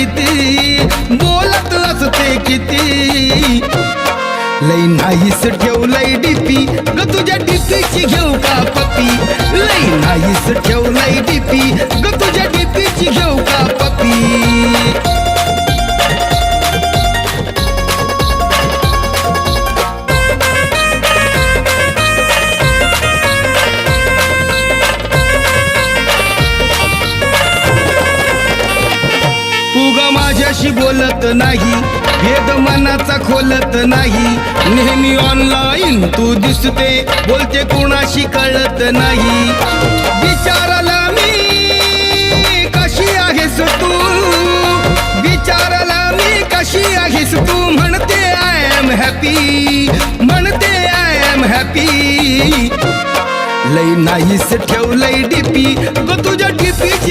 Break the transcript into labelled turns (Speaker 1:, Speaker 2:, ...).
Speaker 1: किती, बोलत असते किती. लई नाहीस ठेवलंय डीपी ग तुझ्या डीपीची घेऊ का पप्पी. लई नाहीस ठेवलंय डीपी ग तुझ्या डीपीची घेऊ का पप्पी. तू ग माझ्याशी बोलत नाही, भेद मनाचा खोलत नाही. नेहमी ऑनलाईन तू दिसते, बोलते कोणाशी कळत नाही. विचारला मी कशी आहेस तू, विचारला मी कशी आहेस तू. म्हणते आय एम हॅपी, म्हणते आय एम हॅपी. लई नाहीस ठेवलंय डीपी ग तुझ्या डीपीची